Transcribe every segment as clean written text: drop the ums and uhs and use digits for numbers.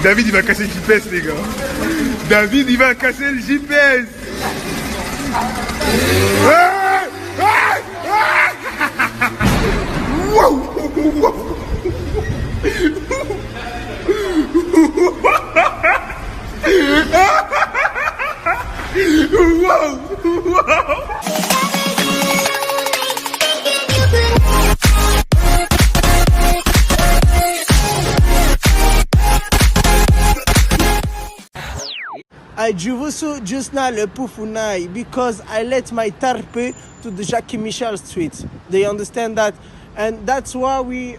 David il va casser le GPS les gars. David il va casser le GPS. Wow. I juvusu just now le pufunai because I let my tarpe to the Jackie Michel street. They understand that, and that's why we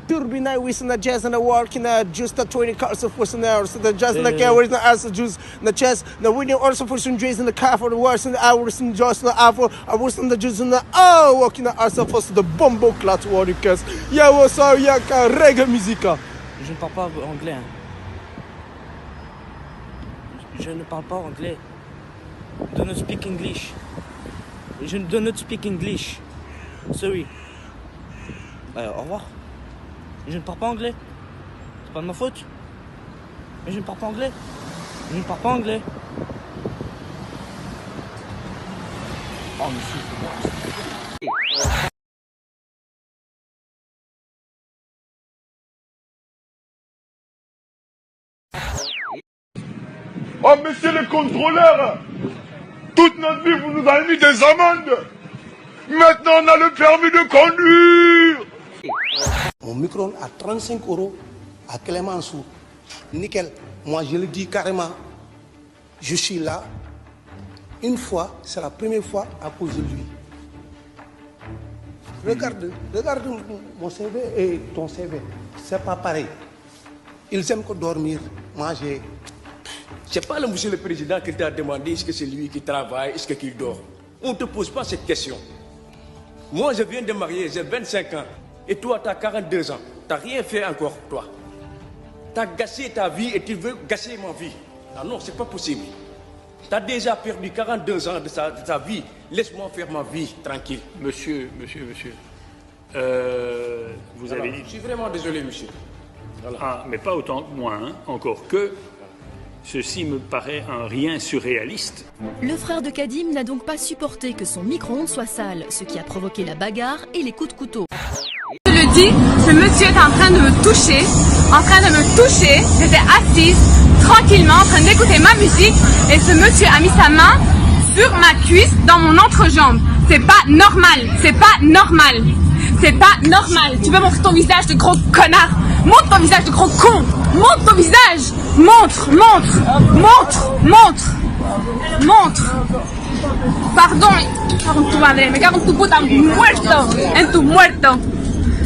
turbinate with the jazz and the walk in just a 20 cars of what's in there. So the jazz and the car is the answer juice the chest. The winning also for some jazz in the car for the worst and the hours and just the hour. I was in the juice in the walking the answer for the bombo clat warriors. Yeah, what's up, yaka reggae musica. Je ne parle pas anglais. Hein. Je ne parle pas anglais. Do not speak English. Je do not speak English. Sorry. Au revoir. Je ne parle pas anglais. C'est pas de ma faute. Mais je ne parle pas anglais. Je ne parle pas anglais. Oh, monsieur, c'est bon. Oh monsieur le contrôleur, toute notre vie vous nous avez mis des amendes. Maintenant on a le permis de conduire. Mon micro à 35 € à Clémenceau. Nickel. Moi je le dis carrément. Je suis là. Une fois, c'est la première fois à cause de lui. Regarde mon CV et ton CV. C'est pas pareil. Ils aiment que dormir. Moi j'ai... C'est pas le monsieur le président qui t'a demandé est-ce que c'est lui qui travaille, est-ce qu'il dort. On ne te pose pas cette question. Moi, je viens de marier, j'ai 25 ans. Et toi, tu as 42 ans. Tu n'as rien fait encore, toi. Tu as gâché ta vie et tu veux gâcher ma vie. Ah non, c'est pas possible. Tu as déjà perdu 42 ans de ta vie. Laisse-moi faire ma vie, tranquille. Monsieur. Vous avez dit... Je suis vraiment désolé, monsieur. Voilà. Ah, mais pas autant que moi, hein. Encore que... Ceci me paraît un rien surréaliste. Le frère de Kadim n'a donc pas supporté que son micro-ondes soit sale, ce qui a provoqué la bagarre et les coups de couteau. Je le dis, ce monsieur est en train de me toucher, J'étais assise, tranquillement, en train d'écouter ma musique, et ce monsieur a mis sa main sur ma cuisse, dans mon entrejambe. C'est pas normal. Tu veux montrer ton visage de gros connard? Montre ton visage de gros con. Montre ton visage. Montre. Pardon tu madre. Me cago en tu puta muerto.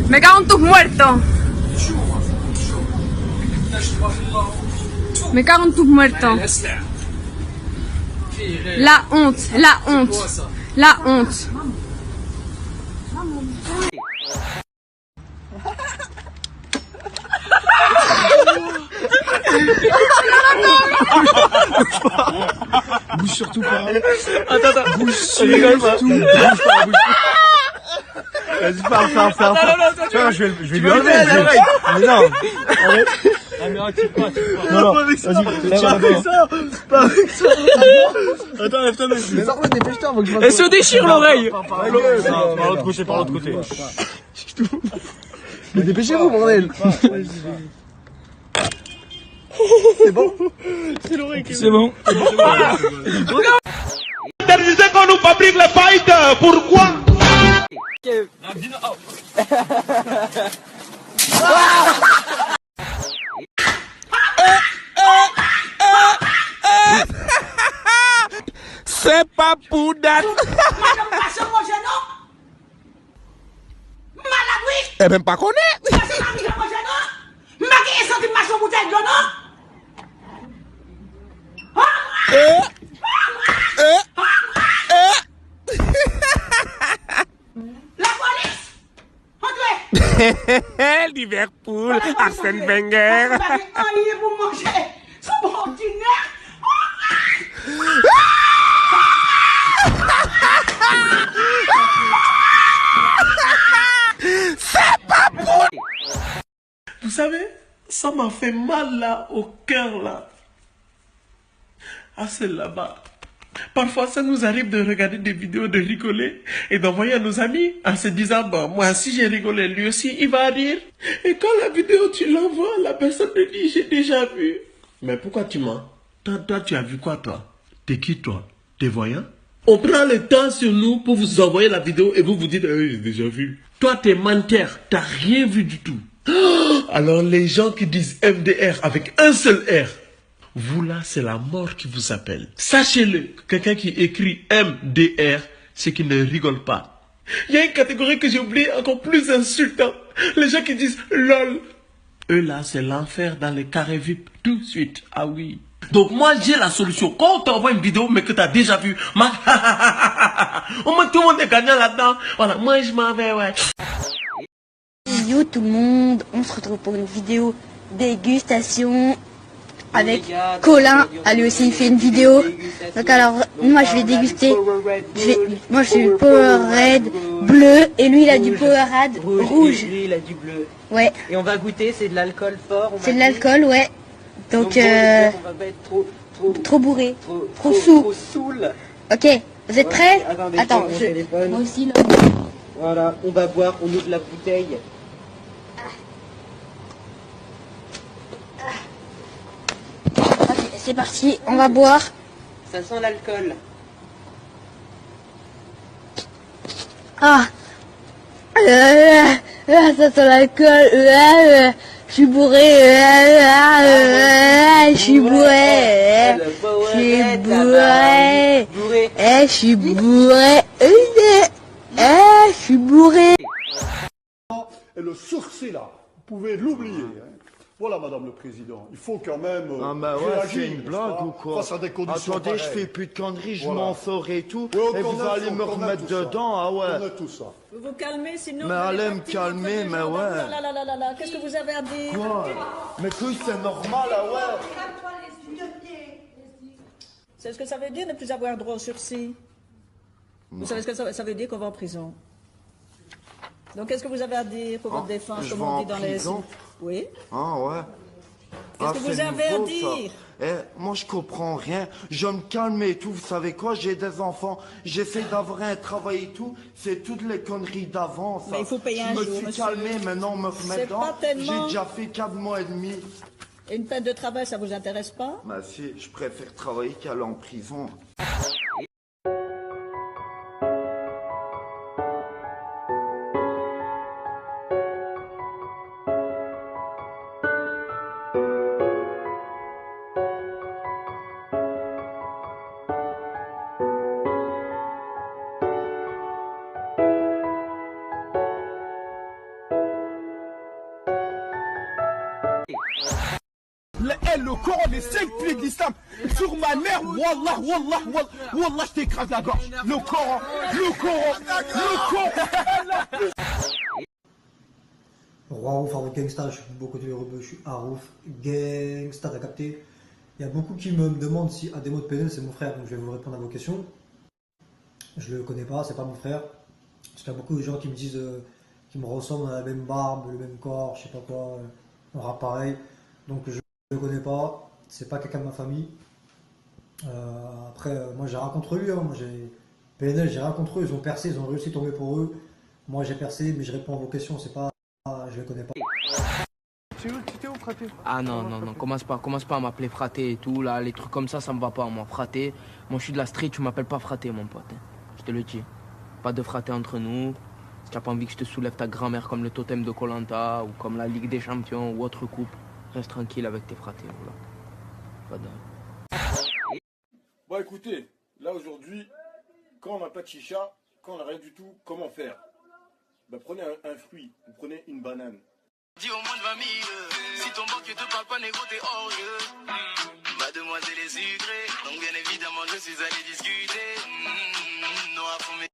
Me cago en tu muerto. La honte. Bouge surtout pas. Attends. Bouge surtout pas. Vas-y, parle. Tu vois, je vais lui enlever. Mais non. Arrête. Ah mais tu pas. Non, vas-y. Pas avec ça. Attends, lève-toi même. Mais sors-le, dépêche-toi avant que je m'en... Elle se déchire l'oreille. Par l'autre côté. Mais dépêchez-vous, bordel. C'est bon? C'est l'oreille qui... C'est bon. Interdisez qu'on nous fabrique les fights. Pourquoi? C'est pas pour date. Eh ben pas connaître. La police! Entrez! Liverpool, Arsène Wenger. Pour manger! C'est bon, ordinaire! Vous savez, ça m'a fait mal là, au cœur là. Ah, c'est là-bas. Parfois, ça nous arrive de regarder des vidéos, de rigoler et d'envoyer à nos amis en se disant, bon, moi, si j'ai rigolé, lui aussi, il va rire. Et quand la vidéo, tu l'envoies, la personne te dit, j'ai déjà vu. Mais pourquoi tu mens? Toi, tu as vu quoi, toi? T'es qui, toi? T'es voyant? On prend le temps sur nous pour vous envoyer la vidéo et vous vous dites, j'ai déjà vu. Toi, t'es menteur, t'as rien vu du tout. Alors, les gens qui disent MDR avec un seul R, vous là, c'est la mort qui vous appelle. Sachez-le, quelqu'un qui écrit MDR, c'est qu'il ne rigole pas. Il y a une catégorie que j'ai oubliée encore plus insultante. Les gens qui disent LOL. Eux là, c'est l'enfer dans les carrés VIP tout de suite. Ah oui. Donc moi, j'ai la solution. Quand on t'envoie une vidéo, mais que tu as déjà vu, au moins tout le monde est gagnant là-dedans. Voilà, moi je m'en vais, ouais. Yo tout le monde, on se retrouve pour une vidéo dégustation. Avec Colin, lui aussi il fait une vidéo. Donc alors moi je vais déguster. Moi je suis Powerade bleu et lui il a du Powerade rouge. Lui il a du bleu. Ouais. Et on va goûter, c'est de l'alcool fort. C'est de l'alcool, ouais. Donc on va pas être trop bourré, trop sous. Trop saoul. Ok, vous êtes prêts? Attends, moi aussi là. Voilà, on va boire, on ouvre la bouteille. C'est parti, on va boire. Ça sent l'alcool. Ah, ça sent l'alcool. Je suis bourré. Je suis bourré. Je suis bourré. Je suis bourré. Et le sourcil là, vous pouvez l'oublier. Hein. Voilà, Madame le Président, il faut quand même ah bah ouais, réagir, c'est une blague ou quoi? face à des conditions Attendez, je pareilles. fais plus de conneries, je Voilà. m'en ferai et tout, Ouais, et vous allez me remettre dedans, ah ouais. On a tout ça. Vous vous calmez, sinon... Mais allez me calmer, mais ouais. Là, qu'est-ce que vous avez à dire? Quoi? Mais que c'est normal, ah ouais. C'est ce que ça veut dire ne plus avoir droit au sursis. Vous savez ce que ça veut dire qu'on va en prison. Donc qu'est-ce que vous avez à dire pour votre défense, comme on dit dans les... Oui. Ah ouais. Qu'est-ce que vous avez à dire? Moi je comprends rien, je me calme et tout, vous savez quoi, j'ai des enfants, j'essaie d'avoir un travail et tout, c'est toutes les conneries d'avant, ça. Mais il faut payer un jour, Je me suis calmé, maintenant on me remet dedans, j'ai déjà fait 4 mois et demi. Et une peine de travail, ça vous intéresse pas? Bah si, je préfère travailler qu'aller en prison. Le Coran, les 5 piliers de l'islam, sur ma mère, wallah, je t'écrase la gorge. Le Coran. Roi Arouf, Arouf Gangsta, je suis beaucoup de rebeux, je suis Arouf Gangsta, t'as capté? Il y a beaucoup qui me demandent si Ademo de PNL c'est mon frère, donc je vais vous répondre à vos questions. Je le connais pas, c'est pas mon frère. Parce qu'il y a beaucoup de gens qui me disent, qui me ressemblent, on a la même barbe, le même corps, je sais pas quoi, on rap pareil. Donc je le connais pas, c'est pas quelqu'un de ma famille. Après, moi j'ai rien contre lui, hein. Moi j'ai PNL, j'ai rien contre eux, ils ont percé, ils ont réussi à tomber pour eux. Moi j'ai percé, mais je réponds à vos questions, c'est pas, je les connais pas. Tu t'es où, fraté? Ah non, commence pas à m'appeler fraté et tout, là, les trucs comme ça me va pas, moi, fraté. Moi je suis de la street, tu m'appelles pas fraté, mon pote, hein. Je te le dis. Pas de fraté entre nous. Si t'as pas envie que je te soulève ta grand-mère comme le totem de Koh-Lanta ou comme la Ligue des Champions ou autre coupe, reste tranquille avec tes fratés, voilà. Pas de... Bon, écoutez, là aujourd'hui, quand on n'a pas de chicha, quand on n'a rien du tout, comment faire? Ben, prenez un fruit, vous prenez une banane. Dis au moins de 20 000, si ton banquier te parle pas négro t'es hors jeu. Mademoiselle est sucrée, donc bien évidemment je suis allé discuter. Non à fond mes